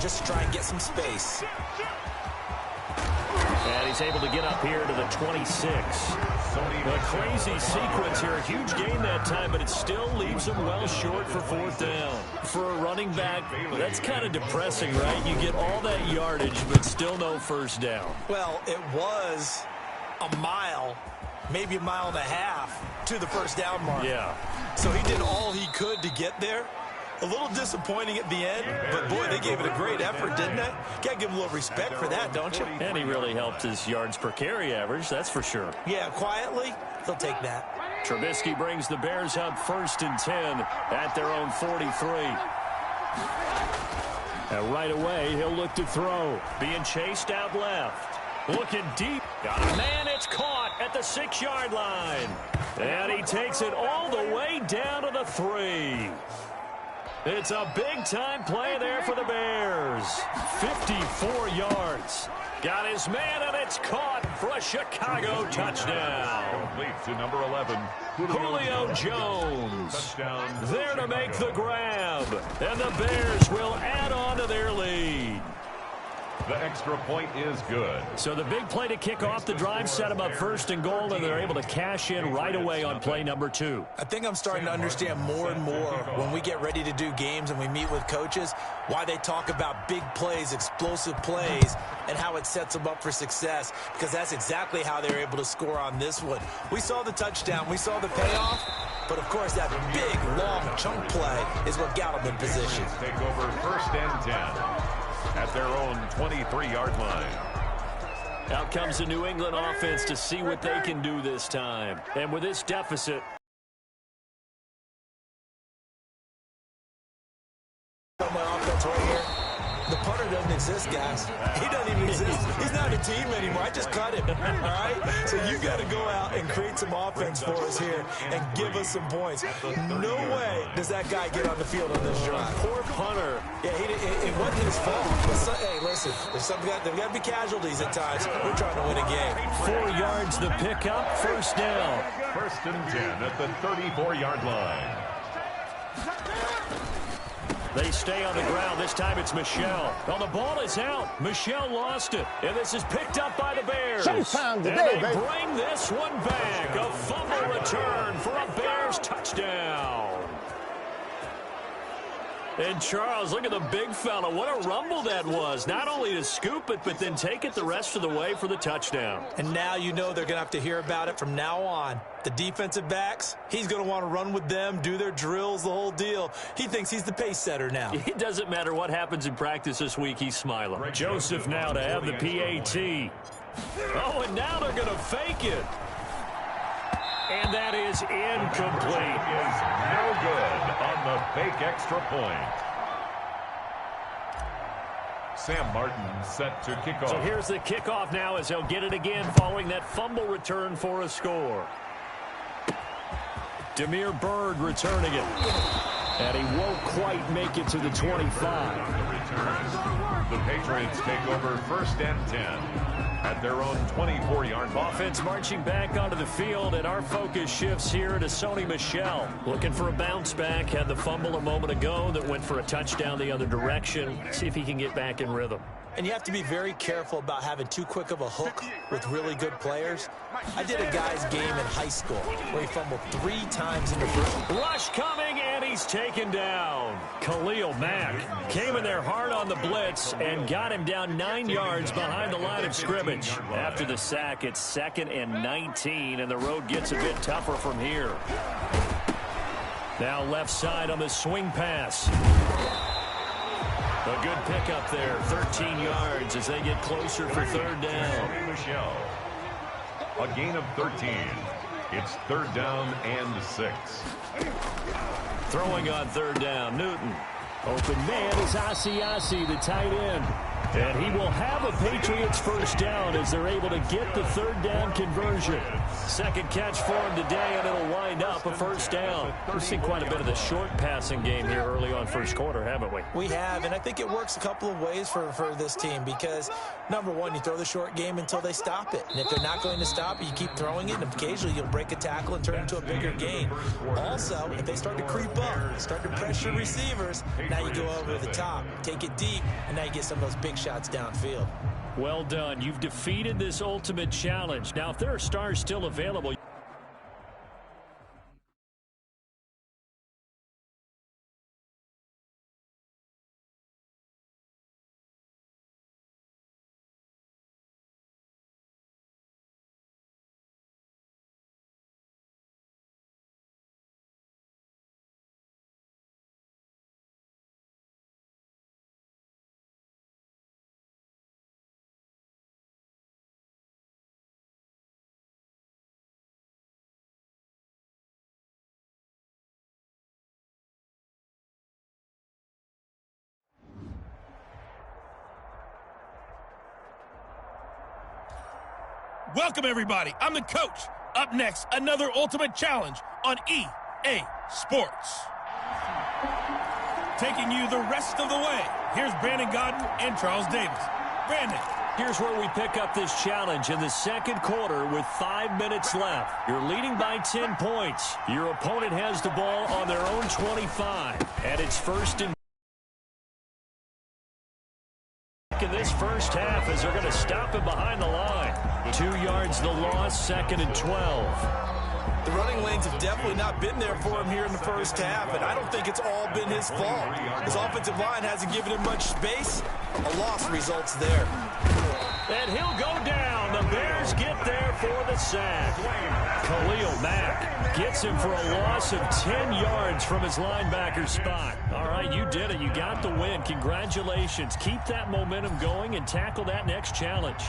just to try and get some space. And he's able to get up here to the 26. A crazy sequence here. A huge gain that time, but it still leaves him well short for 4th down. For a running back, that's kind of depressing, right? You get all that yardage, but still no 1st down. Well, it was a mile, maybe a mile and a half to the 1st down mark. Yeah. So he did all he could to get there. A little disappointing at the end, but boy, they gave it a great effort, didn't they? Got to give him a little respect for that, don't you? And he really helped his yards per carry average, that's for sure. Yeah, quietly, they'll take that. Trubisky brings the Bears up 1st and 10 at their own 43. And right away, he'll look to throw. Being chased out left. Looking deep. Got a man, it's caught at the 6-yard line. And he takes it all the way down to the 3. It's a big-time play there for the Bears. 54 yards. Got his man, and it's caught for a Chicago touchdown. Complete to number 11. Julio Jones. Touchdown. There to make the grab. And the Bears will add on to their lead. The extra point is good. So the big play to kick off the drive set them up 1st and goal, and they're able to cash in right away on play number 2. I think I'm starting to understand more and more when we get ready to do games and we meet with coaches why they talk about big plays, explosive plays, and how it sets them up for success, because that's exactly how they're able to score on this one. We saw the touchdown. We saw the payoff. But, of course, that big, long chunk play is what got them in position. Take over 1st and 10. At their own 23-yard line. Out comes the New England offense to see what they can do this time. And with this deficit, my offense right here. The punter doesn't exist, guys. He doesn't even exist. He's not a team anymore. I just cut him, all right? So you got to go out and create some offense for us here and give us some points. No way does that guy get on the field on this drive. poor punter. Yeah, it wasn't his fault. Hey, listen, there's got to be casualties at times. We're trying to win a game. 4 yards the pickup, 1st down. 1st and 10 at the 34-yard line. They stay on the ground. This time it's Michel. Well, the ball is out. Michel lost it. And this is picked up by the Bears. Showtime today, and they baby. bring this one back. A fumble return for a Bears touchdown. And Charles, look at the big fella. What a rumble that was. Not only to scoop it, but then take it the rest of the way for the touchdown. And now you know they're going to have to hear about it from now on. The defensive backs, he's going to want to run with them, do their drills, the whole deal. He thinks he's the pace setter now. It doesn't matter what happens in practice this week, he's smiling. Joseph now to have the PAT. Oh, and now they're going to fake it. And that is incomplete. Is no good on the fake extra point. Sam Martin set to kick off. So here's the kickoff now as he'll get it again following that fumble return for a score. Demir Bird returning it. And he won't quite make it to the 25. The Patriots take over 1st and 10 at their own 24-yard line. Offense marching back onto the field, and our focus shifts here to Sony Michel. Looking for a bounce back. Had the fumble a moment ago that went for a touchdown the other direction. See if he can get back in rhythm. And you have to be very careful about having too quick of a hook with really good players. I did a guy's game in high school where he fumbled 3 times in the first. Rush coming, and he's taken down. Khalil Mack came in there hard on the blitz and got him down 9 yards behind the line of scrimmage. After the sack, it's 2nd and 19, and the road gets a bit tougher from here. Now left side on the swing pass. A good pickup there, 13 yards as they get closer for 3rd down. Michel, a gain of 13. It's 3rd down and 6. Throwing on 3rd down, Newton. Open man is Asiasi, the tight end. And he will have a Patriots first down as they're able to get the third down conversion. Second catch for him today, and it'll wind up a first down. We've seen quite a bit of the short passing game here early on first quarter, haven't we? We have, and I think it works a couple of ways for this team because, number one, you throw the short game until they stop it. And if they're not going to stop it, you keep throwing it, and occasionally you'll break a tackle and turn it into a bigger gain. Also, if they start to creep up, start to pressure receivers, now you go over the top, take it deep, and now you get some of those big shots downfield. Well done. You've defeated this ultimate challenge. Now, if there are stars still available, Welcome, everybody. I'm the coach. Up next, another ultimate challenge on EA Sports. Taking you the rest of the way, here's Brandon Godden and Charles Davis. Brandon. Here's where we pick up this challenge in the second quarter with 5 minutes left. You're leading by 10 points. Your opponent has the ball on their own 25, and it's first and in this first half as they're going to stop him behind the line. 2 yards the loss, second and 12. The running lanes have definitely not been there for him here in the first half, and I don't think it's all been his fault. His offensive line hasn't given him much space. A loss results there. And he'll go down. The Bears get there for the sack. Khalil Mack gets him for a loss of 10 yards from his linebacker spot. All right, you did it. You got the win. Congratulations. Keep that momentum going and tackle that next challenge.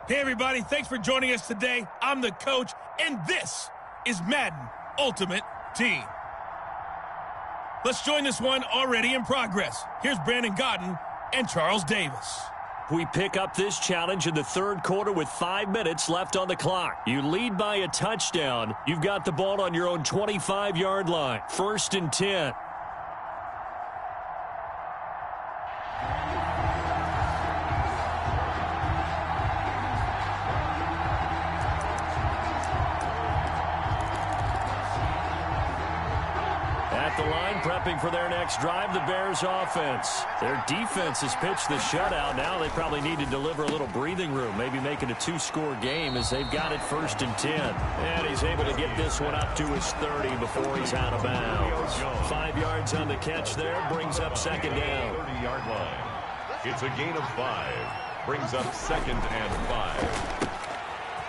Hey, everybody. Thanks for joining us today. I'm the coach, and this is Madden Ultimate Team. Let's join this one already in progress. Here's Brandon Godden and Charles Davis. We pick up this challenge in the third quarter with 5 minutes left on the clock. You lead by a touchdown. You've got the ball on your own 25-yard line. First and 10. At the line, prepping for their next drive, the Bears offense. Their defense has pitched the shutout. Now they probably need to deliver a little breathing room, maybe make it a 2-score game as they've got it first and 10. And he's able to get this one up to his 30 before he's out of bounds. 5 yards on the catch there, brings up second down. 30-yard line. It's a gain of 5. Brings up second and 5.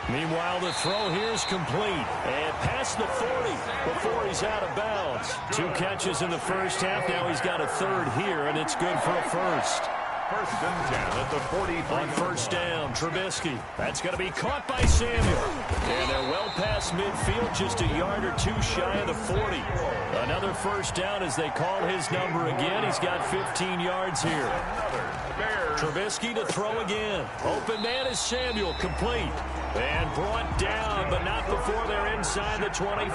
Meanwhile, the throw here is complete. And past the 40 before he's out of bounds. 2 catches in the first half. Now he's got a third here, and it's good for a first. First and 10 at the 43. On first down, Trubisky. That's going to be caught by Samuel. And they're well past midfield, just a yard or 2 shy of the 40. Another first down as they call his number again. He's got 15 yards here. Trubisky to throw again. Open man is Samuel, complete. And brought down, but not before they're inside the 25.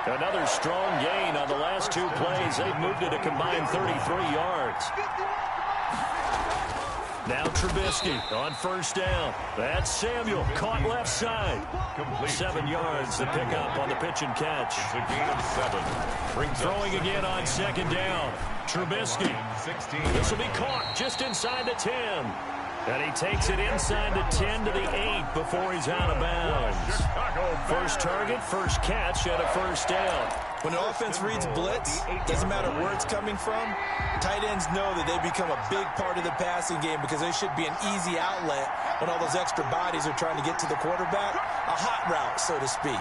Another strong gain on the last 2 plays. They've moved it a combined 33 yards. Now Trubisky on first down. That's Samuel, caught left side. 7 yards to pick up on the pitch and catch. It's a gain of 7. Throwing again on second down. Trubisky. This will be caught just inside the 10. And he takes it inside the 10 to the 8 before he's out of bounds. First target, first catch, and a first down. When an offense reads blitz, doesn't matter where it's coming from, tight ends know that they become a big part of the passing game because they should be an easy outlet when all those extra bodies are trying to get to the quarterback. A hot route, so to speak.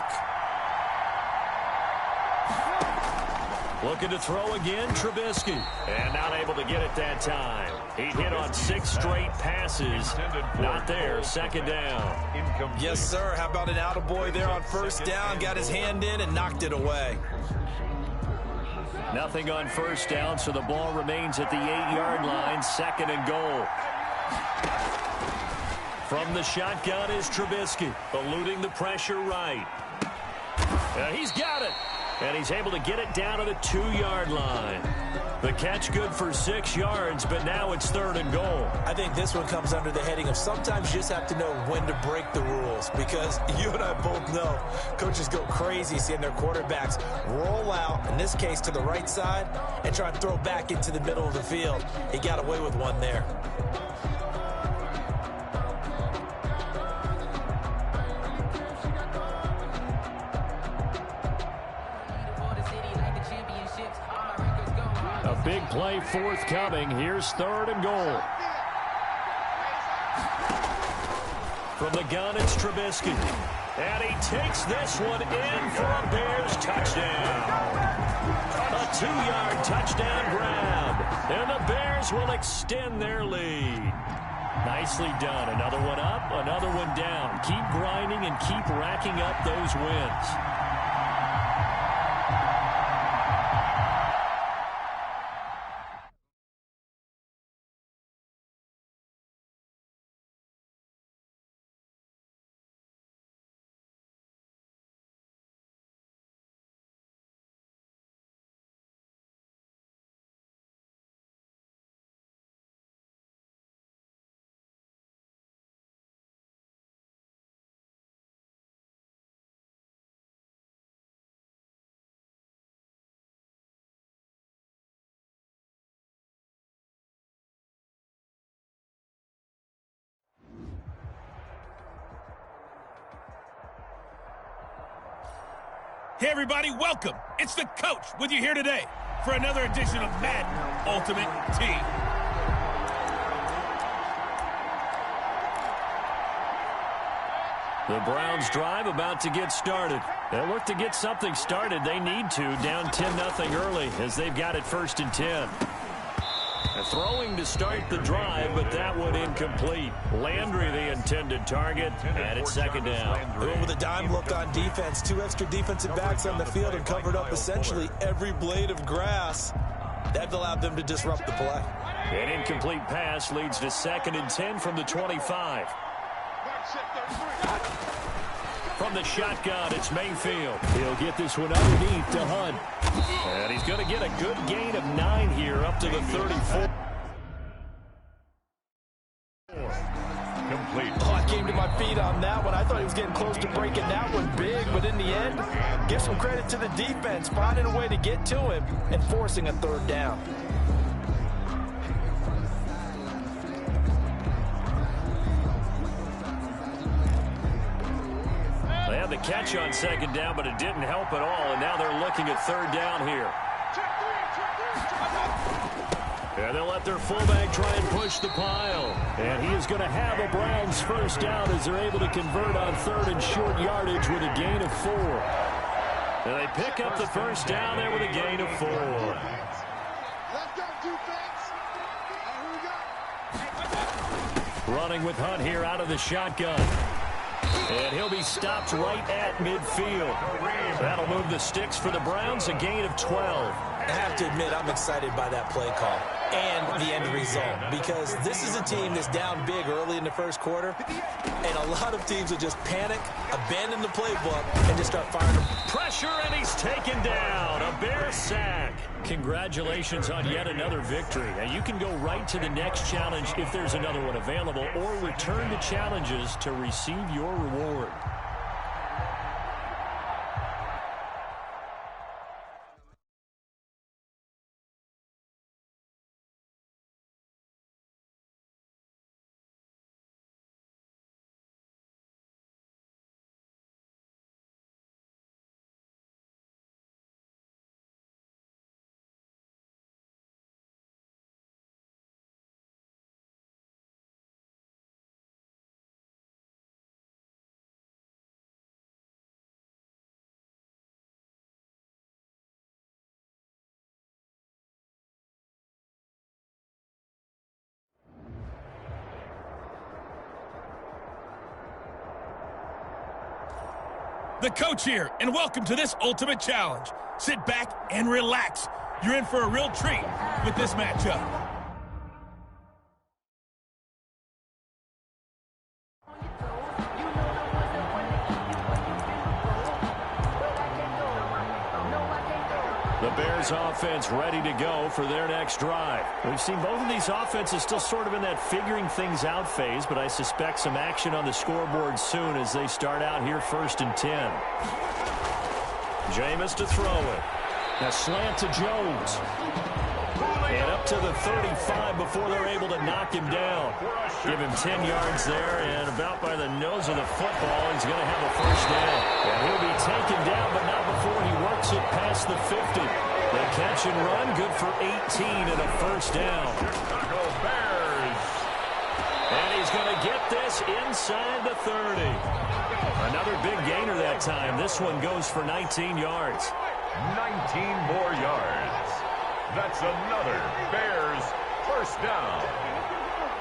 Looking to throw again, Trubisky. And not able to get it that time. He hit on 6 straight passes. Not there, second down. Yes, sir. How about an attaboy there on first down? Got his hand in and knocked it away. Nothing on first down, so the ball remains at the 8-yard line, second and goal. From the shotgun is Trubisky, eluding the pressure right. He's got it. And he's able to get it down to the 2-yard line. The catch good for 6 yards, but now it's third and goal. I think this one comes under the heading of sometimes you just have to know when to break the rules, because you and I both know coaches go crazy seeing their quarterbacks roll out, in this case to the right side, and try and throw back into the middle of the field. He got away with one there. A big play forthcoming. Here's third and goal. From the gun, it's Trubisky. And he takes this one in for a Bears touchdown. A 2-yard touchdown grab. And the Bears will extend their lead. Nicely done. Another one up, another one down. Keep grinding and keep racking up those wins. Hey, everybody, welcome. It's the coach with you here today for another edition of Madden Ultimate Team. The Browns drive about to get started. They'll look to get something started. They need to, down 10-0 early as they've got it 1st and 10. Throwing to start the drive, but that one incomplete. Landry, the intended target, and it's second down. They went with a dime look on defense. 2 extra defensive backs on the field and covered up essentially every blade of grass. That allowed them to disrupt the play. An incomplete pass leads to 2nd and 10 from the 25. From the shotgun, it's Mayfield. He'll get this one underneath to Hunt. And he's going to get a good gain of 9 here up to the 34. Complete. Oh, I came to my feet on that one. I thought he was getting close to breaking that one big, but in the end, give some credit to the defense, finding a way to get to him and forcing a third down. They had the catch on second down, but it didn't help at all, and now they're looking at third down here. And they'll let their fullback try and push the pile. And he is going to have a Browns first down as they're able to convert on 3rd and short yardage with a gain of 4. And they pick up the first down there with a gain of 4. Running with Hunt here out of the shotgun. And he'll be stopped right at midfield. That'll move the sticks for the Browns, a gain of 12. I have to admit, I'm excited by that play call and the end result, because this is a team that's down big early in the first quarter, and a lot of teams will just panic, abandon the playbook, and just start firing them. Pressure, and he's taken down. A Bear sack. Congratulations on yet another victory. Now, you can go right to the next challenge if there's another one available, or return to challenges to receive your reward. The coach here, and welcome to this Ultimate Challenge. Sit back and relax. You're in for a real treat with this matchup. The Bears offense ready to go for their next drive. We've seen both of these offenses still sort of in that figuring things out phase, but I suspect some action on the scoreboard soon as they start out here 1st and 10. Jameis to throw it. A slant to Jones. And up to the 35 before they're able to knock him down. Give him 10 yards there, and about by the nose of the football, he's going to have a first down. And he'll be taken down, but not before he works it past the 50. The catch and run, good for 18 and a first down. And he's going to get this inside the 30. Another big gainer that time. This one goes for 19 yards. 19 more yards. That's another Bears first down.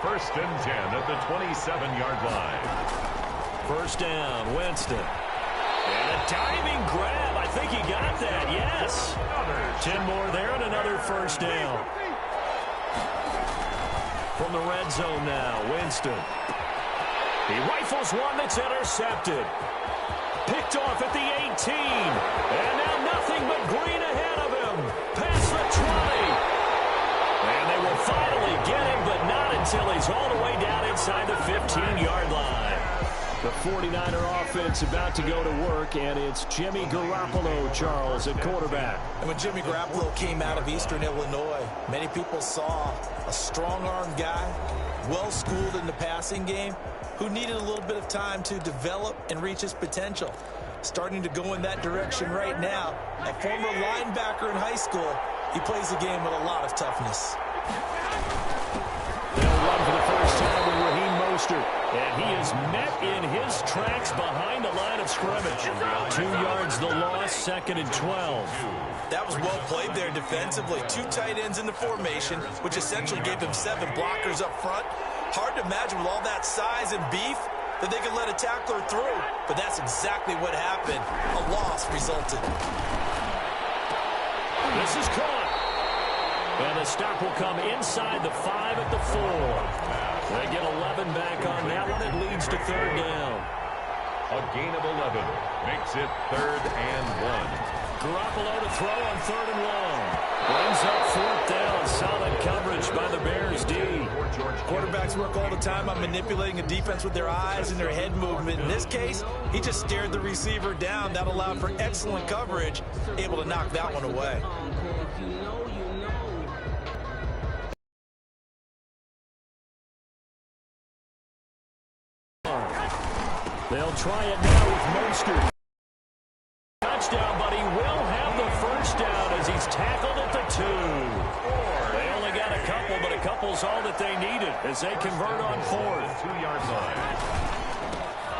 1st and 10 at the 27-yard line. First down, Winston. And a diving grab. I think he got that, yes. 10 more there and another first down. From the red zone now, Winston. He rifles one that's intercepted. Picked off at the 18. And now nothing but green ahead of him. Past the 20. And they will finally get him, but not until he's all the way down inside the 15-yard line. The 49er offense about to go to work, and it's Jimmy Garoppolo, Charles, at quarterback. And when Jimmy Garoppolo came out of Eastern Illinois, many people saw a strong-armed guy, well-schooled in the passing game, who needed a little bit of time to develop and reach his potential. Starting to go in that direction right now. A former linebacker in high school, he plays the game with a lot of toughness. They'll run for the first time with Raheem Mostert. And he is met in his tracks behind the line of scrimmage. 2 yards the loss, 2nd and 12. That was well played there defensively. 2 tight ends in the formation, which essentially gave him 7 blockers up front. Hard to imagine with all that size and beef that they could let a tackler through. But that's exactly what happened. A loss resulted. This is caught. And the stop will come inside the 5 at the 4. They get 11 back on that one. It leads to 3rd down. A gain of 11 makes it 3rd and 1. Garoppolo to throw on 3rd and 1. Brings up 4th down. Solid coverage by the Bears D. Quarterbacks work all the time on manipulating a defense with their eyes and their head movement. In this case, he just stared the receiver down. That allowed for excellent coverage, able to knock that one away. They'll try it now with Mostert. Touchdown, but he will have the first down as he's tackled at the 2. They only got a couple, but a couple's all that they needed as they convert on 4th. 2-yard line.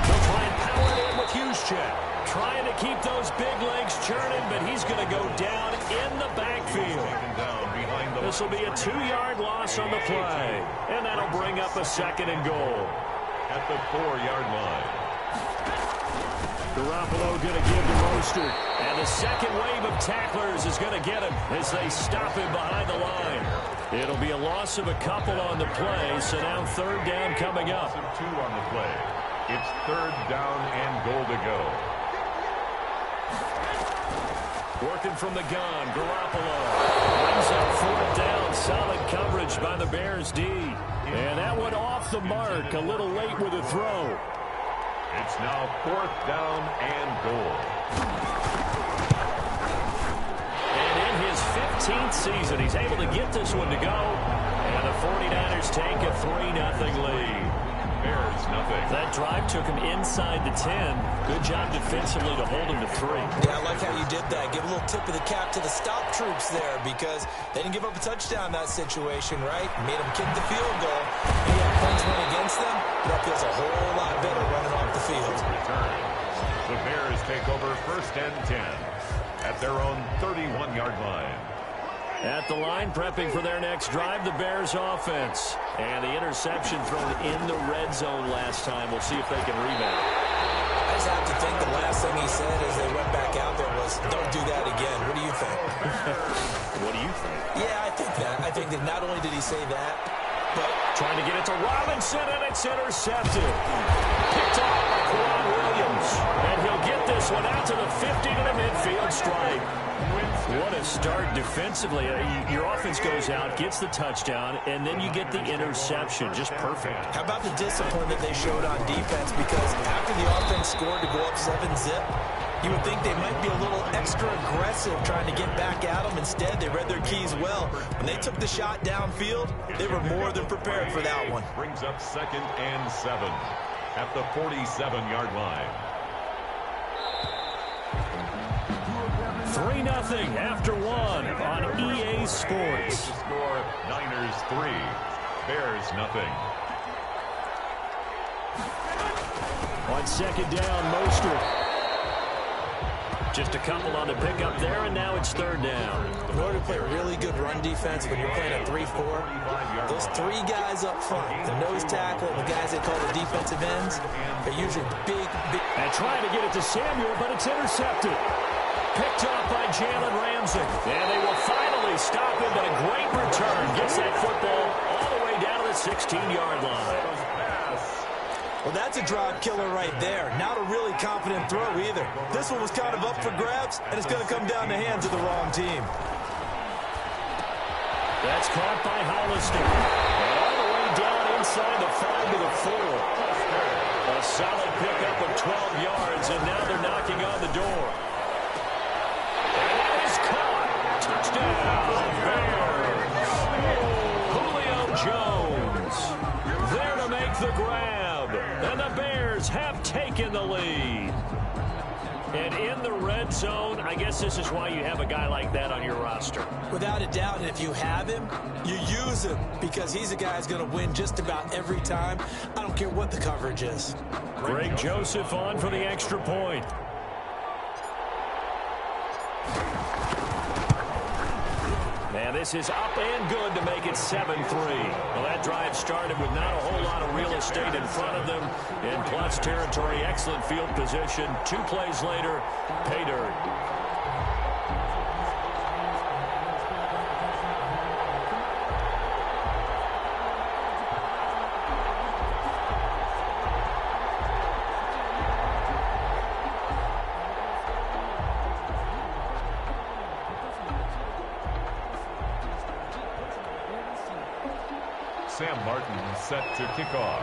They'll try and power it in with Juszczyk. Trying to keep those big legs churning, but he's going to go down in the backfield. This will be a 2-yard loss on the play, and that'll bring up a 2nd and goal. At the 4-yard line. Garoppolo going to give to Mostert. And the second wave of tacklers is going to get him as they stop him behind the line. It'll be a loss of a couple on the play, so now 3rd down coming up. 2 on the play. It's 3rd down and goal to go. Working from the gun, Garoppolo brings up 4th down. Solid coverage by the Bears D. And that one off the mark, a little late with a throw. It's now 4th down and goal. And in his 15th season, he's able to get this one to go. And the 49ers take a 3-0 lead. Bears nothing. That drive took him inside the 10. Good job defensively to hold him to 3. Yeah, I like how you did that. Give a little tip of the cap to the stop troops there because they didn't give up a touchdown in that situation, right? Made them kick the field goal. And yeah, points went against them, but that feels a whole lot better running off the field. Return. The Bears take over 1st and 10 at their own 31-yard line. At the line, prepping for their next drive, the Bears offense. And the interception thrown in the red zone last time. We'll see if they can rebound. just have to think the last thing he said as they went back out there was, don't do that again. What do you think? What do you think? Yeah, I think that. I think that not only did he say that, but trying to get it to Robinson, and it's intercepted. Picked off by Kwan Williams. And he'll get this one out to the 50 to the midfield stripe. What a start defensively. Your offense goes out, gets the touchdown, and then you get the interception. Just perfect. How about the discipline that they showed on defense? Because after the offense scored to go up 7-zip, you would think they might be a little extra aggressive trying to get back at them. Instead, they read their keys well. When they took the shot downfield, they were more than prepared for that one. Brings up 2nd and 7 at the 47-yard line. 3-0 after 1 on EA Sports. The score, Niners 3, Bears nothing. On 2nd down, Mostert. Just a couple on the pickup there, and now it's 3rd down. In order to play really good run defense when you're playing a 3-4, those 3 guys up front, the nose tackle and the guys they call the defensive ends, are usually big. And trying to get it to Samuel, but it's intercepted. Picked off by Jalen Ramsey. And they will finally stop him, but a great return. Gets that football all the way down to the 16-yard line. Well, that's a drive killer right there. Not a really confident throw either. This one was kind of up for grabs, and it's going to come down the hands of the wrong team. That's caught by Hollister. All the way down inside the 5 to the 4. A solid pickup of 12 yards, and now they're knocking on the door. And that is caught. Touchdown, Bears. Julio Jones there to make the grab. And the Bears have taken the lead. And in the red zone, I guess this is why you have a guy like that on your roster. Without a doubt, and if you have him, you use him because he's a guy who's going to win just about every time. I don't care what the coverage is. Greg Joseph on for the extra point. And this is up and good to make it 7-3. Well, that drive started with not a whole lot of real estate in front of them. In plus territory, excellent field position. 2 plays later, pay dirt. Sam Martin set to kick off.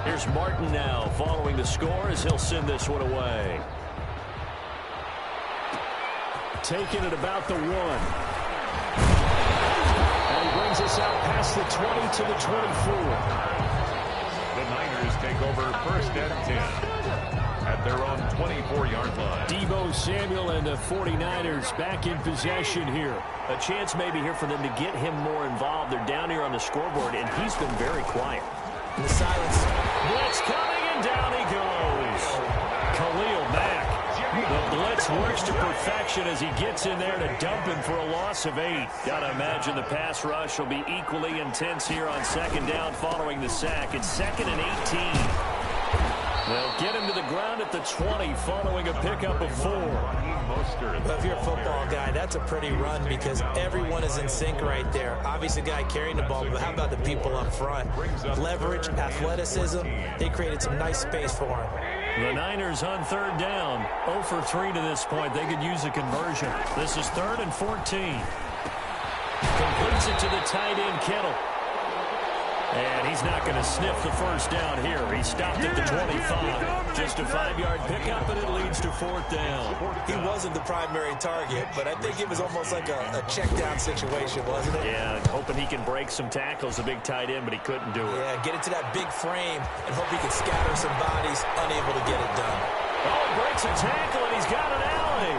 Here's Martin now following the score as he'll send this one away. Taking it about the 1. And he brings us out past the 20 to the 24. The Niners take over 1st and 10 at their own 24-yard line. Deebo Samuel and the 49ers back in possession here. A chance maybe here for them to get him more involved. They're down here on the scoreboard, and he's been very quiet. In the silence. Blitz coming, and down he goes. Khalil Mack. The blitz works to perfection as he gets in there to dump him for a loss of 8. Gotta imagine the pass rush will be equally intense here on 2nd down following the sack. It's 2nd and 18. They'll get him to the ground at the 20 following a pickup of 4. But if you're a football guy, that's a pretty run because everyone is in sync right there. Obviously, the guy carrying the ball, but how about the people up front? Leverage, athleticism, they created some nice space for him. The Niners on 3rd down. 0 for 3 to this point. They could use a conversion. This is 3rd and 14. Completes it to the tight end, Kittle. And he's not going to sniff the first down here. He stopped at the 25. Just a 5-yard pickup, and it leads to 4th down. He wasn't the primary target, but I think it was almost like a check-down situation, wasn't it? Yeah, hoping he can break some tackles, a big tight end, but he couldn't do it. Yeah, get it to that big frame and hope he can scatter some bodies, unable to get it done. Oh, he breaks a tackle, and he's got an alley.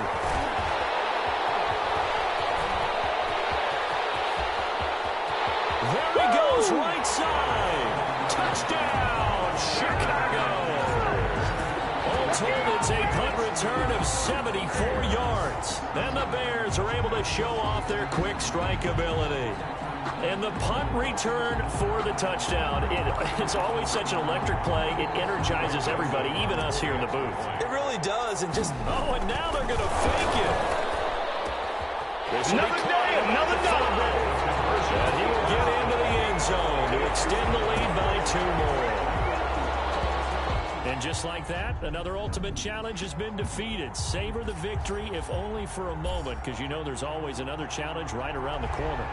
There he goes, right side. Touchdown, Chicago. told it's a punt return of 74 yards. Then the Bears are able to show off their quick strike ability. And the punt return for the touchdown. It's always such an electric play. It energizes everybody, even us here in the booth. It really does. And just... Oh, and now they're going to fake it. Another day, another dollar. And he will get into the end zone to extend the lead by 2 more. And just like that, another ultimate challenge has been defeated. Savor the victory, if only for a moment, because you know there's always another challenge right around the corner.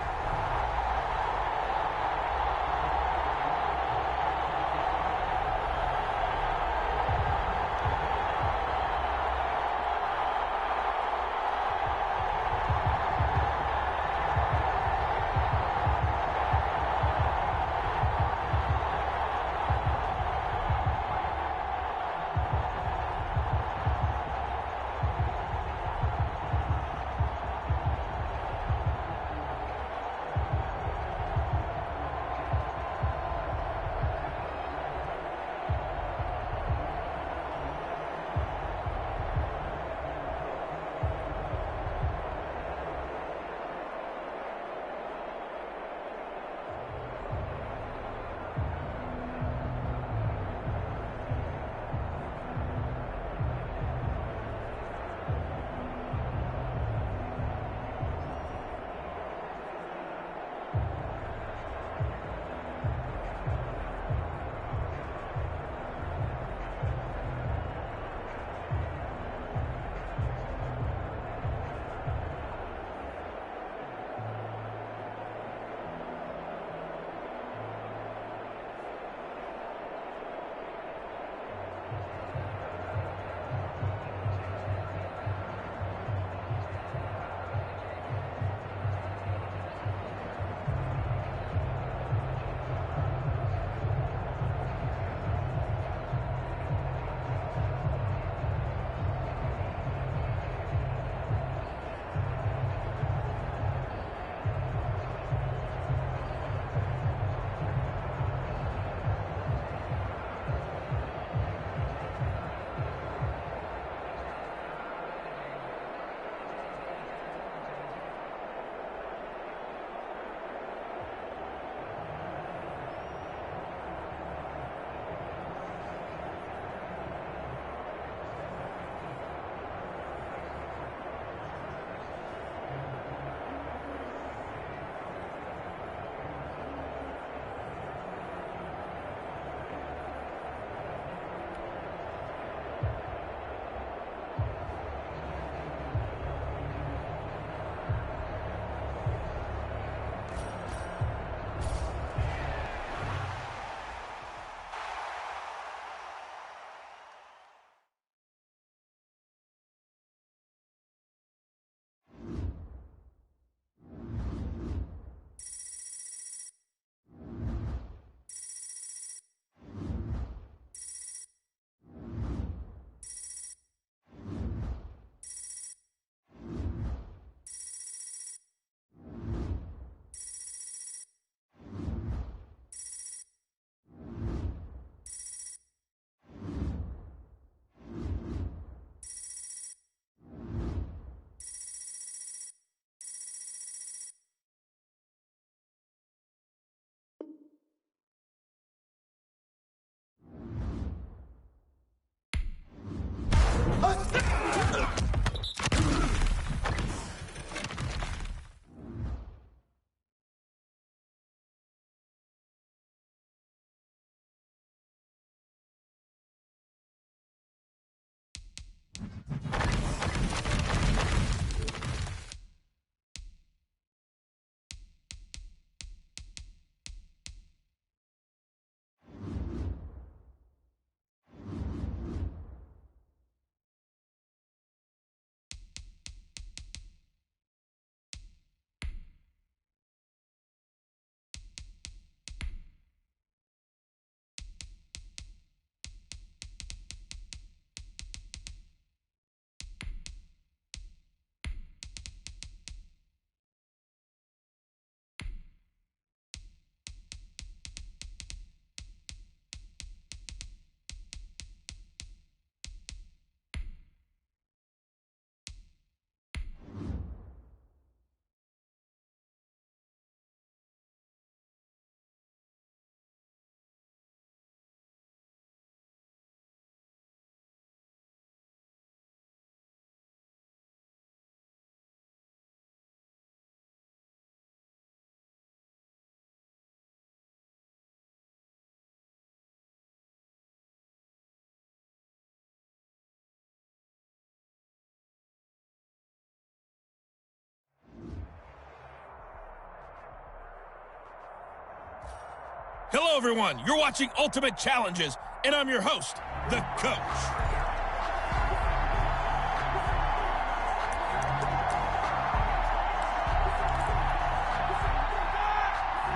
Hello, everyone. You're watching Ultimate Challenges, and I'm your host, the Coach.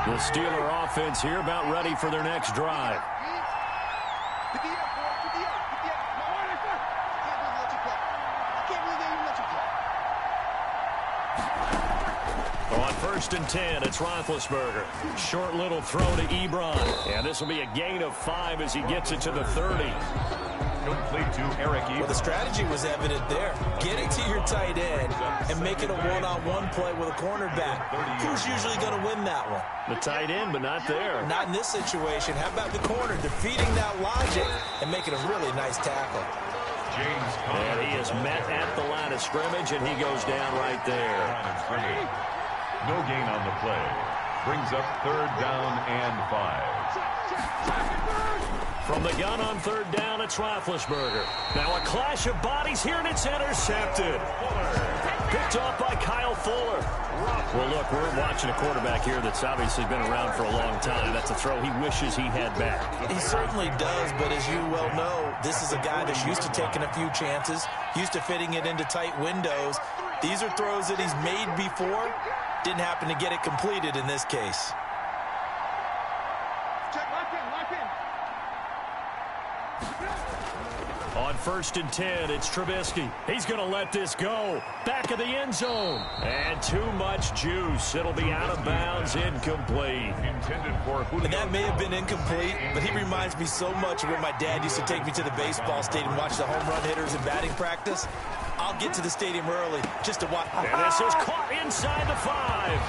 The Steeler offense here about ready for their next drive. On 1st and 10, it's Roethlisberger. Short little throw to Ebron. And this will be a gain of 5 as he gets it to the 30. Complete to Eric Ebron. Well, the strategy was evident there. Get it to your tight end and make it a one-on-one play with a cornerback. Who's usually going to win that one? The tight end, but not there. Not in this situation. How about the corner defeating that logic and making a really nice tackle? James And he is met at the line of scrimmage, and he goes down right there. No gain on the play. Brings up 3rd down and 5. From the gun on 3rd down, it's Roethlisberger. Now a clash of bodies here, and it's intercepted. Picked off by Kyle Fuller. Well, look, we're watching a quarterback here that's obviously been around for a long time. That's a throw he wishes he had back. He certainly does, but as you well know, this is a guy that's used to taking a few chances, used to fitting it into tight windows. These are throws that he's made before. Didn't happen to get it completed in this case. On 1st and 10, it's Trubisky. He's going to let this go. Back of the end zone. And too much juice. It'll be out of bounds, incomplete. Intended for Julio. And that may have been incomplete, but he reminds me so much of when my dad used to take me to the baseball stadium and watch the home run hitters in batting practice. I'll get to the stadium early just to watch. And this is caught inside the 5.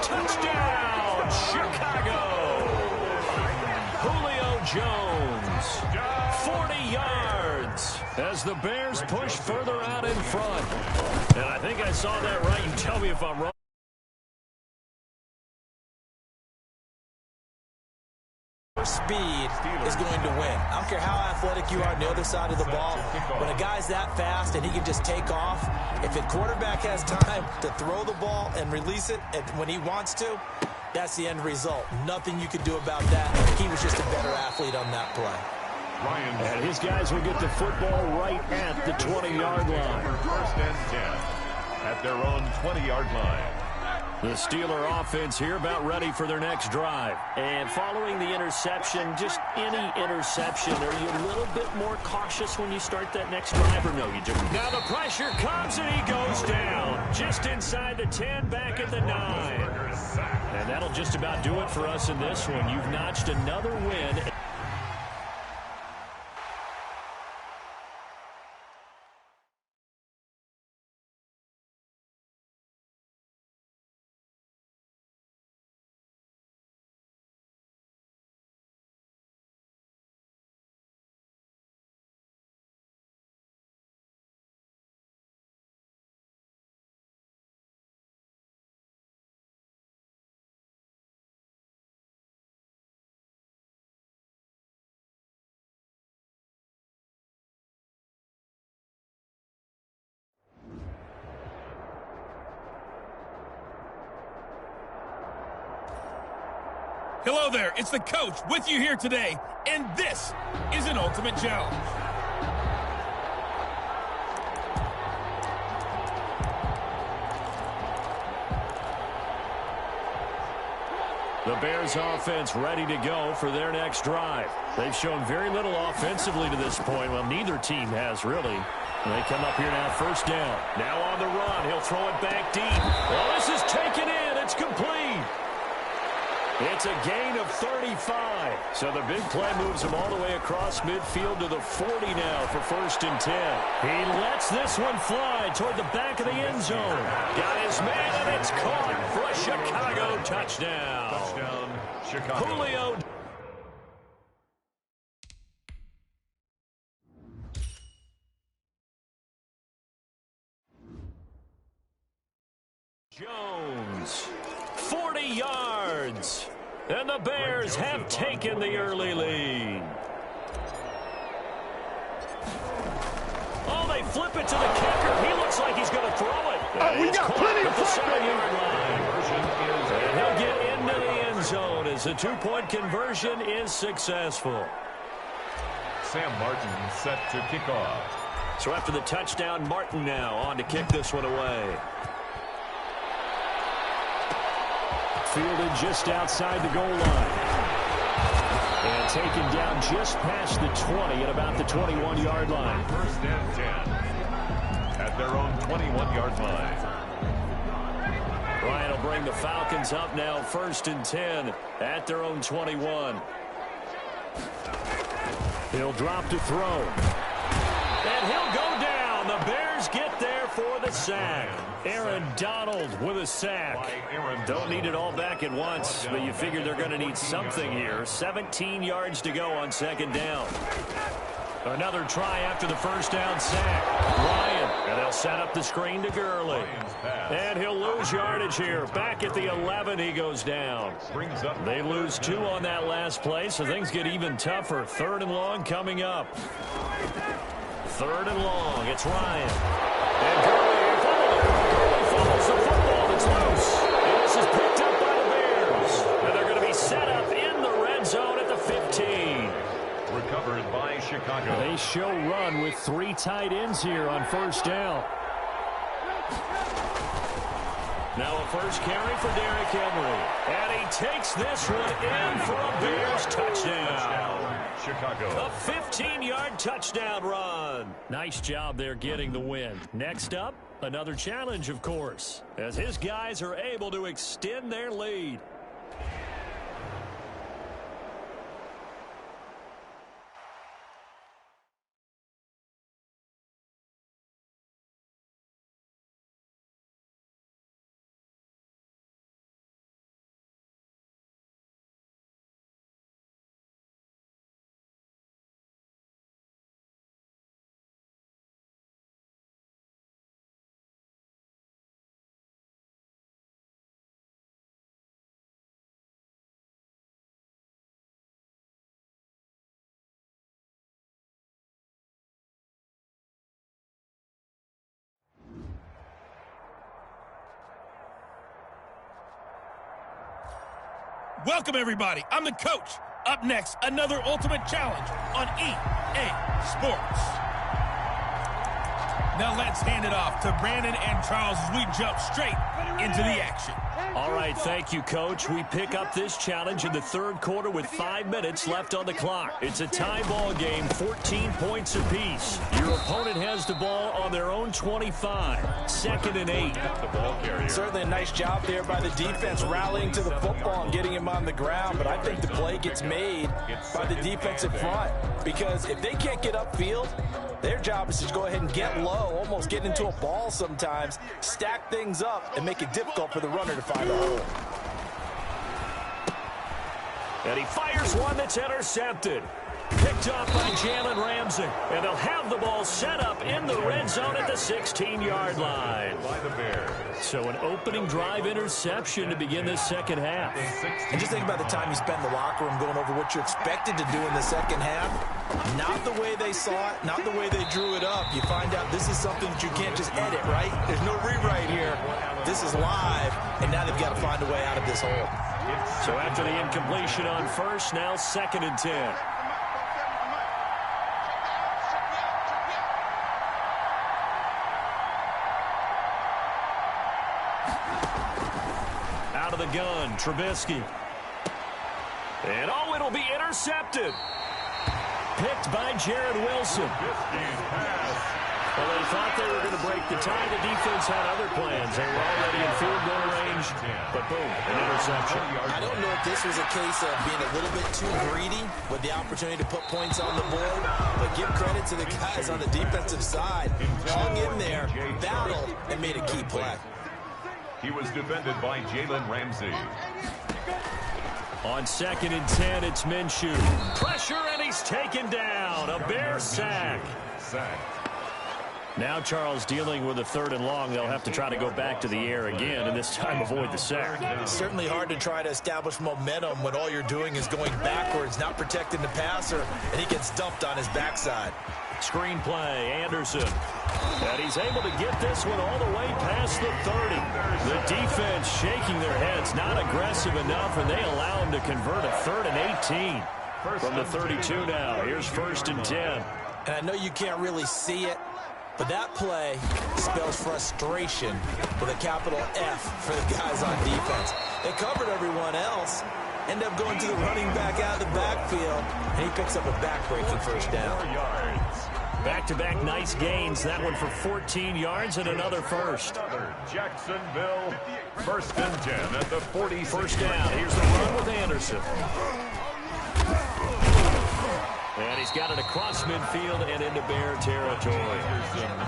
Touchdown, Chicago. Julio Jones. 40 yards as the Bears push further out in front. And I think I saw that right. You tell me if I'm wrong. Speed is going to win. I don't care how athletic you are on the other side of the ball. When a guy's that fast and he can just take off, if a quarterback has time to throw the ball and release it when he wants to, that's the end result. Nothing you could do about that. He was just a better athlete on that play. And his guys will get the football right at the 20-yard line. 1st and 10 at their own 20-yard line. The Steeler offense here about ready for their next drive. And following the interception, just any interception, are you a little bit more cautious when you start that next drive, or no? You just... Now the pressure comes and he goes down. Just inside the 10, back at the 9. And that'll just about do it for us in this one. You've notched another win. Hello there, it's the Coach with you here today, and this is an Ultimate Challenge. The Bears offense ready to go for their next drive. They've shown very little offensively to this point. Well, neither team has really. They come up here now, 1st down. Now on the run, he'll throw it back deep. Well, this is taken in. It's complete. It's a gain of 35. So the big play moves him all the way across midfield to the 40 now for 1st and 10. He lets this one fly toward the back of the end zone. Got his man, and it's caught for a Chicago touchdown. Touchdown, Chicago. Julio. Jones, 40 yards, and the Bears have taken the early lead. Oh, they flip it to the kicker. He looks like he's going to throw it. We got plenty of the football. 7-yard line. And he'll get into the end zone as as the two-point conversion is successful. Sam Martin set to kick off. So after the touchdown, Martin now on to kick this one away. Fielded just outside the goal line. And taken down just past the 20 at about the 21-yard line. First and 10 at their own 21-yard line. Ryan will bring the Falcons up now, 1st and 10 at their own 21. He'll drop to throw. And he'll go down. The Bears get there for the sack. Aaron Donald with a sack. Don't need it all back at once, but you figure they're going to need something here. 17 yards to go on 2nd down. Another try after the first down sack. Ryan, and they'll set up the screen to Gurley. And he'll lose yardage here. Back at the 11, he goes down. They lose 2 on that last play, so things get even tougher. 3rd and long coming up. 3rd and long. It's Ryan. And Gurley fumbles the football that's loose. And this is picked up by the Bears. And they're going to be set up in the red zone at the 15. Recovered by Chicago. They show run with 3 tight ends here on 1st down. Now a first carry for Derrick Henry. And he takes this one in for a Bears touchdown. Chicago. A 15-yard touchdown run. Nice job there getting the win. Next up, another challenge, of course, as his guys are able to extend their lead. Welcome, everybody. I'm the coach. Up next, another Ultimate Challenge on EA Sports. Now let's hand it off to Brandon and Charles as we jump straight into the action. All right, thank you, Coach. We pick up this challenge in the 3rd quarter with 5 minutes left on the clock. It's a tie ball game, 14 points apiece. Your opponent has the ball on their own 25, 2nd and 8. Certainly a nice job there by the defense rallying to the football and getting him on the ground, but I think the play gets made by the defensive front because if they can't get upfield, their job is to go ahead and get low, almost get into a ball sometimes, stack things up, and make it difficult for the runner to find a hole. And he fires one that's intercepted. Picked off by Jalen Ramsey. And they'll have the ball set up in the red zone at the 16-yard line. By the Bears. So an opening drive interception to begin this 2nd half. And just think about the time you spend in the locker room going over what you expected to do in the 2nd half. Not the way they saw it, not the way they drew it up. You find out this is something that you can't just edit, right? There's no rewrite here. This is live, and now they've got to find a way out of this hole. So after the incompletion on 1st, now 2nd and 10. Out of the gun, Trubisky. And oh, it'll be intercepted. Picked by Jared Wilson. Well, they thought they were going to break the tie. The defense had other plans. They were already in field goal range, but boom, an interception. I don't know if this was a case of being a little bit too greedy with the opportunity to put points on the board, but give credit to the guys on the defensive side. Hung in there, battled, and made a key play. He was defended by Jalen Ramsey. On 2nd and 10, it's Minshew. Pressure, and he's taken down. A Bear sack. Now Charles dealing with a 3rd and long. They'll have to try to go back to the air again, and this time avoid the sack. It's certainly hard to try to establish momentum when all you're doing is going backwards, not protecting the passer, and he gets dumped on his backside. Screen play, Anderson. And he's able to get this one all the way past the 30. The defense shaking their heads, not aggressive enough, and they allow him to convert a 3rd and 18. From the 32 now, here's 1st and 10. And I know you can't really see it, but that play spells frustration with a capital F for the guys on defense. They covered everyone else, end up going to the running back out of the backfield, and he picks up a back-breaking first down. Back-to-back nice gains. That one for 14 yards and another first. Jacksonville, 1st and 10 at the 40. First down. Here's the run with Anderson. And he's got it across midfield and into Bear territory.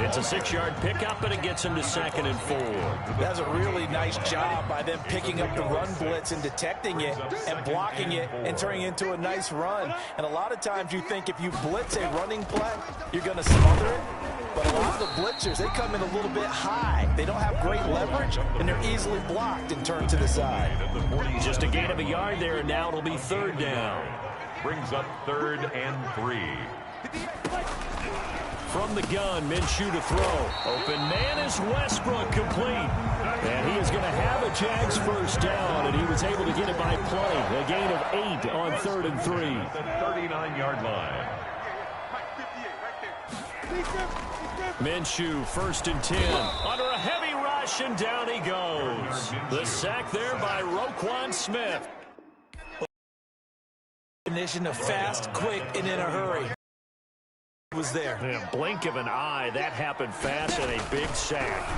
It's a 6-yard pickup, but it gets him to 2nd and 4. That's a really nice job by them picking up the run blitz and detecting it and blocking it and turning it into a nice run. And a lot of times you think if you blitz a running play, you're going to smother it. But a lot of the blitzers, they come in a little bit high. They don't have great leverage, and they're easily blocked and turned to the side. Just a gain of a yard there, and now it'll be 3rd down. Brings up 3rd and 3. From the gun, Minshew to throw. Open man is Westbrook, complete. And he is going to have a Jags first down, and he was able to get it by play. A gain of 8 on 3rd and 3. The 39-yard line. Minshew, 1st and 10. Under a heavy rush, and down he goes. The sack there by Roquan Smith. Definition of fast, quick, and in a hurry. Was there. In a blink of an eye, that happened fast and a big sack.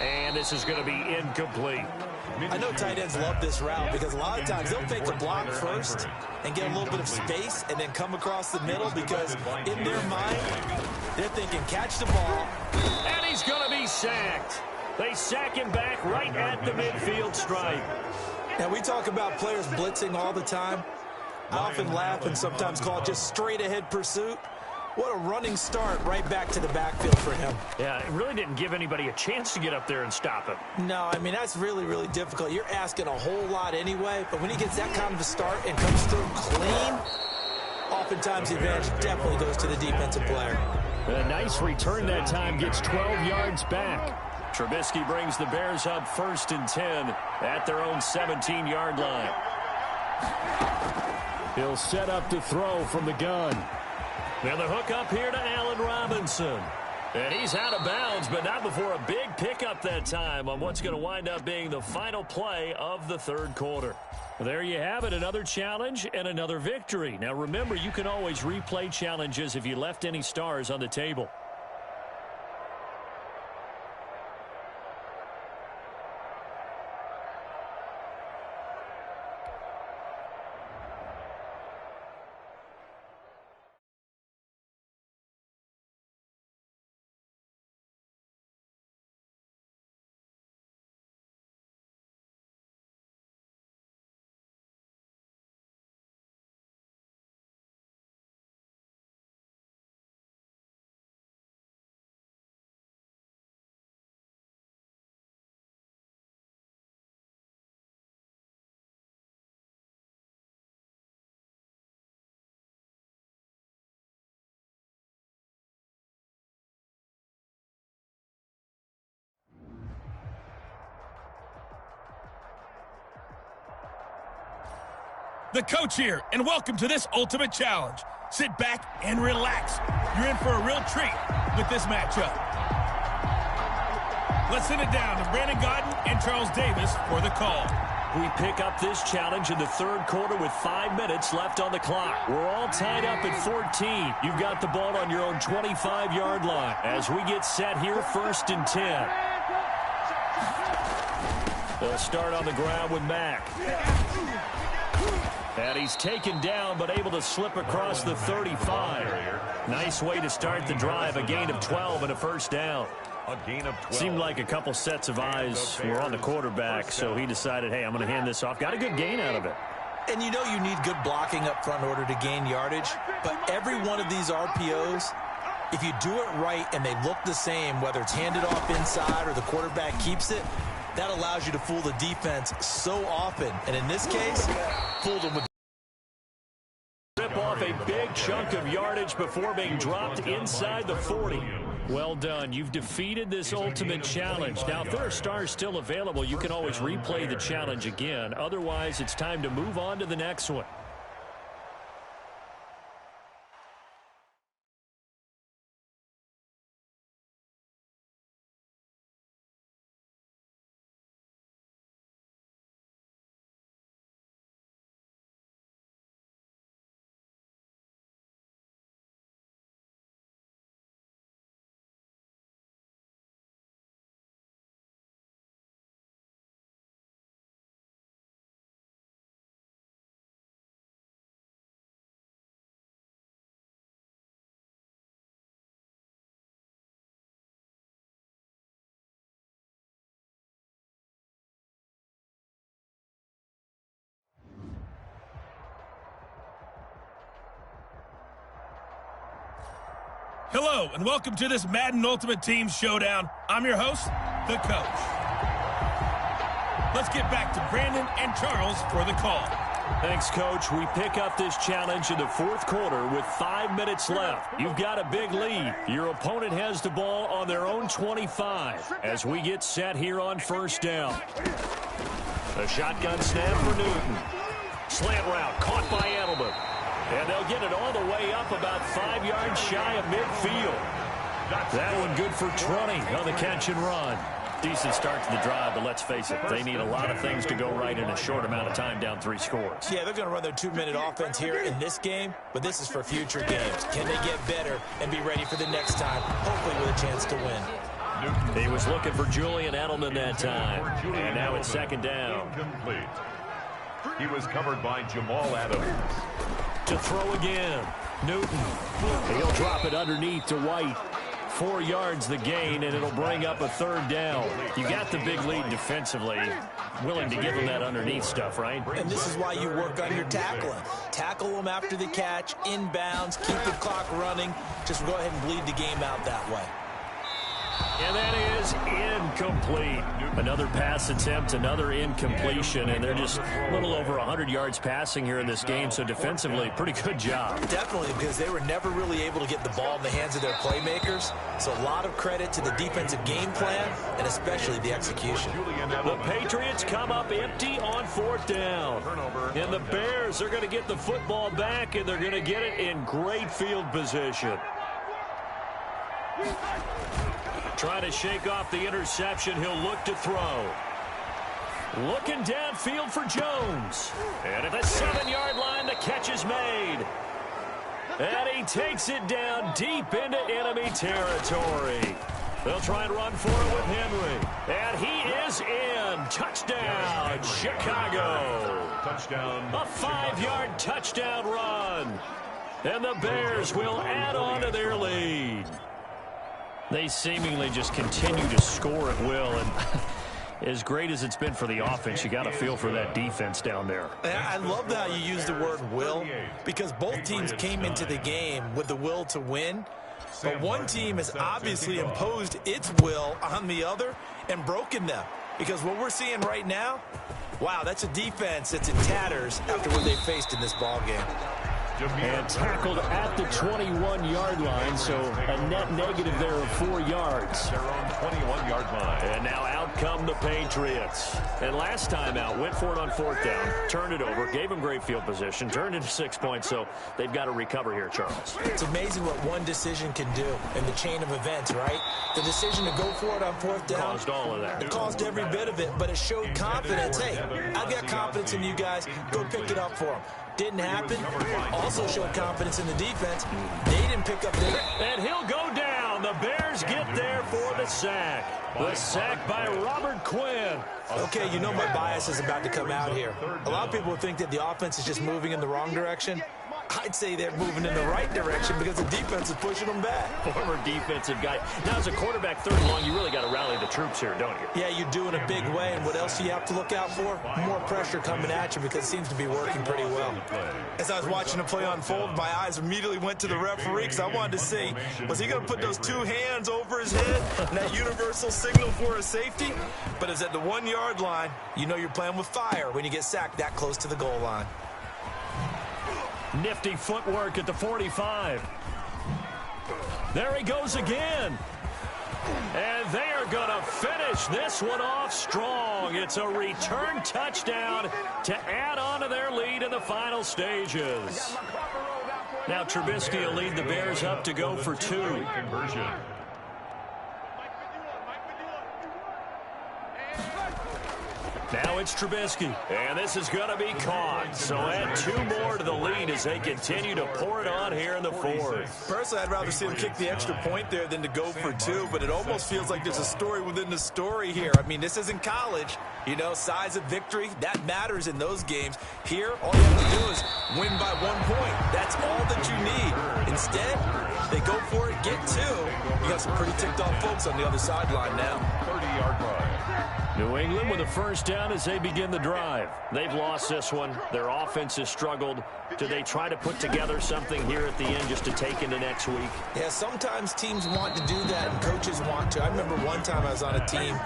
And this is going to be incomplete. I know tight ends love this route because a lot of times they'll fake a block first and get a little bit of space and then come across the middle because in their mind, they're thinking catch the ball. And he's going to be sacked. They sack him back right at the midfield stripe. And we talk about players blitzing all the time. I often laugh and sometimes call it just straight-ahead pursuit. What a running start right back to the backfield for him. Yeah, it really didn't give anybody a chance to get up there and stop him. No, I mean, that's really, really difficult. You're asking a whole lot anyway, but when he gets that kind of a start and comes through clean, oftentimes the advantage definitely goes to the defensive player. A nice return that time, gets 12 yards back. Trubisky brings the Bears up 1st and 10 at their own 17-yard line. He'll set up to throw from the gun. Now the hook up here to Allen Robinson. And he's out of bounds, but not before a big pickup that time on what's going to wind up being the final play of the 3rd quarter. There you have it, another challenge and another victory. Now remember, you can always replay challenges if you left any stars on the table. The coach here, and welcome to this Ultimate Challenge. Sit back and relax. You're in for a real treat with this matchup. Let's send it down to Brandon Godden and Charles Davis for the call. We pick up this challenge in the 3rd quarter with 5 minutes left on the clock. We're all tied up at 14. You've got the ball on your own 25-yard line. As we get set here, 1st and 10. They'll start on the ground with Mack. And he's taken down, but able to slip across the 35. Nice way to start the drive, a gain of 12 and a first down. A gain of 12. Seemed like a couple sets of eyes were on the quarterback, so he decided, hey, I'm going to hand this off. Got a good gain out of it. And you know you need good blocking up front in order to gain yardage, but every one of these RPOs, if you do it right and they look the same, whether it's handed off inside or the quarterback keeps it, that allows you to fool the defense so often. And in this case, fooled them with. Rip off a big chunk of yardage before being dropped inside the 40. Well done. You've defeated this ultimate challenge. Now, if there are stars still available, you can always replay the challenge again. Otherwise, it's time to move on to the next one. Hello, and welcome to this Madden Ultimate Team Showdown. I'm your host, the Coach. Let's get back to Brandon and Charles for the call. Thanks, Coach. We pick up this challenge in the fourth quarter with 5 minutes left. You've got a big lead. Your opponent has the ball on their own 25 as we get set here on first down. A shotgun snap for Newton. Slant route caught by Edelman. And they'll get it all the way up about 5 yards shy of midfield. That one good for 20 on the catch and run. Decent start to the drive, but let's face it, they need a lot of things to go right in a short amount of time, down 3 scores. Yeah, they're going to run their 2-minute offense here in this game, but this is for future games. Can they get better and be ready for the next time, hopefully with a chance to win? He was looking for Julian Edelman that time, and now it's second down. Incomplete. He was covered by Jamal Adams. To throw again, Newton. He'll drop it underneath to White. 4 yards the gain, and it'll bring up a third down. You got the big lead defensively. Willing to give them that underneath stuff, right? And this is why you work on your tackling. Tackle them after the catch, inbounds, keep the clock running. Just go ahead and bleed the game out that way. And that is incomplete. Another pass attempt, another incompletion, and they're just a little over 100 yards passing here in this game, so defensively, pretty good job. Definitely, because they were never really able to get the ball in the hands of their playmakers, so a lot of credit to the defensive game plan, and especially the execution. The Patriots come up empty on fourth down, and the Bears are going to get the football back, and they're going to get it in great field position. Trying to shake off the interception. He'll look to throw. Looking downfield for Jones. And at the 7-yard line, the catch is made. And he takes it down deep into enemy territory. They'll try and run for it with Henry. And he is in. Touchdown, Chicago. Touchdown. A 5-yard touchdown run. And the Bears will add on to their lead. They seemingly just continue to score at will, and as great as it's been for the offense, you got to feel for that defense down there. I love how you use the word will, because both teams came into the game with the will to win, but one team has obviously imposed its will on the other and broken them, because what we're seeing right now, wow, that's a defense that's in tatters after what they faced in this ball game. And tackled at the 21-yard line, so a net negative there of 4 yards. Their own 21-yard line. And now out come the Patriots. And last time out, went for it on fourth down, turned it over, gave them great field position, turned it to 6 points, so they've got to recover here, Charles. It's amazing what one decision can do in the chain of events, right? The decision to go for it on fourth down caused all of that. It caused every bit of it, but it showed confidence. Hey, I've got confidence in you guys. Go pick it up for them. Didn't happen. Also showed confidence in the defense. They didn't pick up their... And he'll go down. The Bears get there for the sack. The sack by Robert Quinn. Okay, you know my bias is about to come out here. A lot of people think that the offense is just moving in the wrong direction. I'd say they're moving in the right direction because the defense is pushing them back. Former defensive guy. Now, as a quarterback, third and long, you really got to rally the troops here, don't you? Yeah, you do in a big way. And what else do you have to look out for? More pressure coming at you because it seems to be working pretty well. As I was watching the play unfold, my eyes immediately went to the referee because I wanted to see, was he going to put those 2 hands over his head and that universal signal for a safety? But it's at the 1-yard line. You know you're playing with fire when you get sacked that close to the goal line. Nifty footwork at the 45. There he goes again. And they are going to finish this one off strong. It's a return touchdown to add on to their lead in the final stages. Now Trubisky will lead the Bears up to go for 2. Conversion. Now it's Trubisky, and this is going to be caught. So add 2 more to the lead as they continue to pour it on here in the 4th. Personally, I'd rather see him kick the extra point there than to go for 2, but it almost feels like there's a story within the story here. I mean, this isn't college. You know, size of victory, that matters in those games. Here, all you have to do is win by 1 point. That's all that you need. Instead, they go for it, get 2. You got some pretty ticked-off folks on the other sideline now. 30-yard line. New England with a first down as they begin the drive. They've lost this one. Their offense has struggled. Do they try to put together something here at the end just to take into next week? Yeah, sometimes teams want to do that and coaches want to. I remember one time I was on a team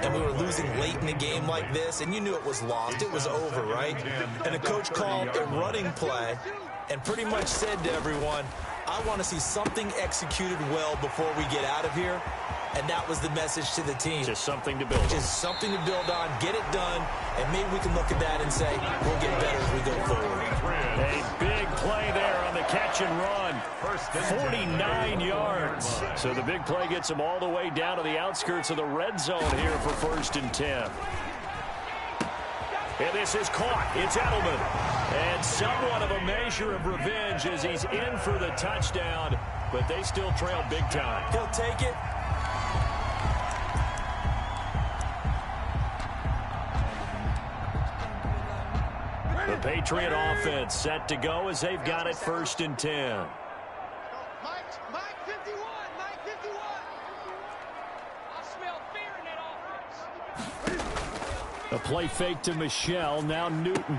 and we were losing late in the game like this, and you knew it was lost. It was over, right? And the coach called a running play and pretty much said to everyone, I want to see something executed well before we get out of here. And that was the message to the team. Just something to build on. Just something to build on, get it done, and maybe we can look at that and say, we'll get better as we go forward. A big play there on the catch and run. 49 yards. So the big play gets them all the way down to the outskirts of the red zone here for 1st and 10. And this is caught. It's Edelman. And somewhat of a measure of revenge as he's in for the touchdown, but they still trail big time. He'll take it. The Patriot offense set to go as they've got it 1st and 10. Mike 51. Mike 51. I smell fear in that offense. A play fake to Michelle. Now Newton.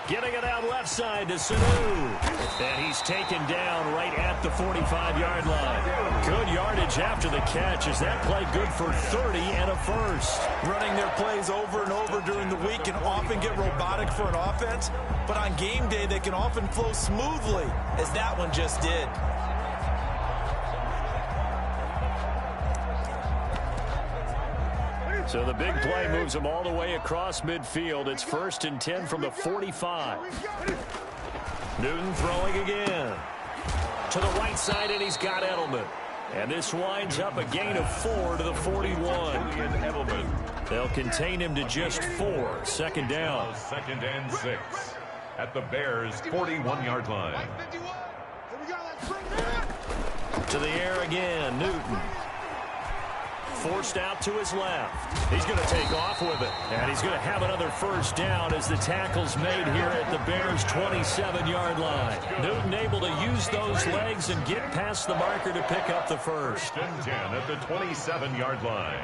Getting it out left side to Sanu. And he's taken down right at the 45-yard line. Good yardage after the catch. Is that play good for 30 and a first? Running their plays over and over during the week can often get robotic for an offense, but on game day they can often flow smoothly, as that one just did. So the big play moves them all the way across midfield. It's 1st and 10 from the 45. Newton throwing again. To the right side, and he's got Edelman. And this winds up a gain of 4 to the 41. Edelman. They'll contain him to just 4. 2nd down. 2nd and 6 at the Bears' 41-yard line. To the air again, Newton. Forced out to his left. He's going to take off with it. And he's going to have another first down as the tackle's made here at the Bears' 27-yard line. Newton able to use those legs and get past the marker to pick up the first. 1st and 10 at the 27-yard line.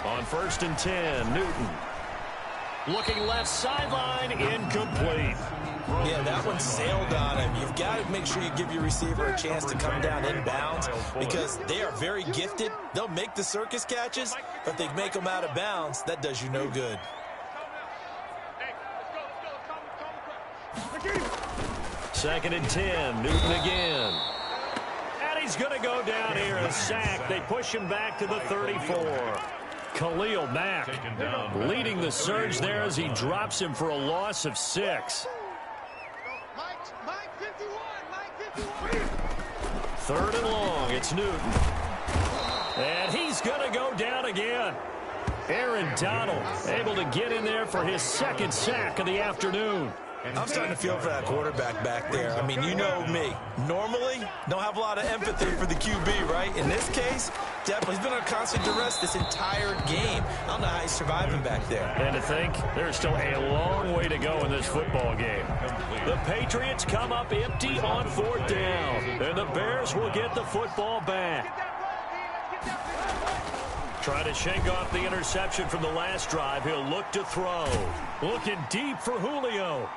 On 1st and 10, Newton. Looking left sideline, incomplete. Yeah, that one sailed on him. You've got to make sure you give your receiver a chance to come down inbounds because they are very gifted. They'll make the circus catches, but if they make them out of bounds, that does you no good. 2nd and 10, Newton again. And he's going to go down here and sack. They push him back to the 34. Khalil Mack leading the surge there as he drops him for a loss of 6. Mike 51. Mike 51. 3rd and long. It's Newton. And he's going to go down again. Aaron Donald able to get in there for his 2nd sack of the afternoon. I'm starting to feel for that quarterback back there. I mean, you know me. Normally, don't have a lot of empathy for the QB, right? In this case, definitely. He's been on constant duress this entire game. I don't know how he's surviving back there. And to think, there's still a long way to go in this football game. The Patriots come up empty on 4th down. And the Bears will get the football back. Try to shake off the interception from the last drive. He'll look to throw. Looking deep for Julio.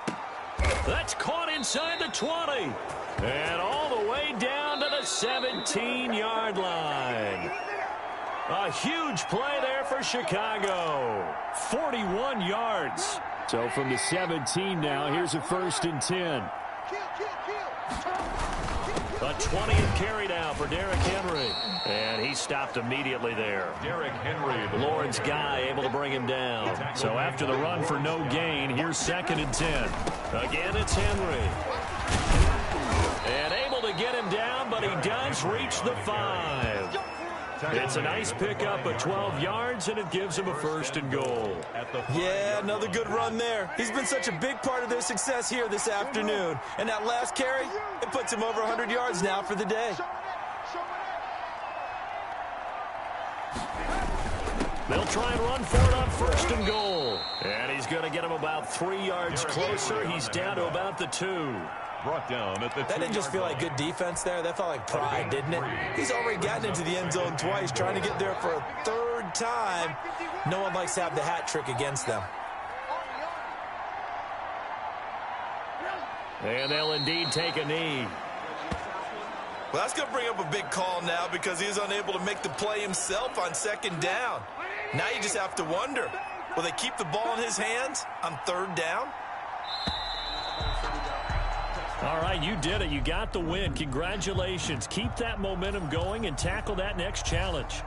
That's caught inside the 20. And all the way down to the 17-yard line. A huge play there for Chicago. 41 yards. So from the 17 now, here's a 1st and 10. A 20th carry now for Derrick Henry. And he stopped immediately there. Derrick Henry, the Lawrence guy able to bring him down. So after the run for no gain, here's 2nd and 10. Again, it's Henry. And able to get him down, but he does reach the 5. It's a nice pickup of 12 yards, and it gives him a 1st and goal. Yeah, another good run there. He's been such a big part of their success here this afternoon. And that last carry, it puts him over 100 yards now for the day. They'll try and run for it on 1st and goal. And he's going to get him about 3 yards closer. He's down to about the 2. brought down at the That didn't just feel like good defense there. That felt like pride, didn't it? He's already gotten into the end zone twice, trying to get there for a 3rd time. No one likes to have the hat trick against them. And they'll indeed take a knee. Well, that's going to bring up a big call now because he was unable to make the play himself on 2nd down. Now you just have to wonder, will they keep the ball in his hands on 3rd down? All right, you did it. You got the win. Congratulations. Keep that momentum going and tackle that next challenge.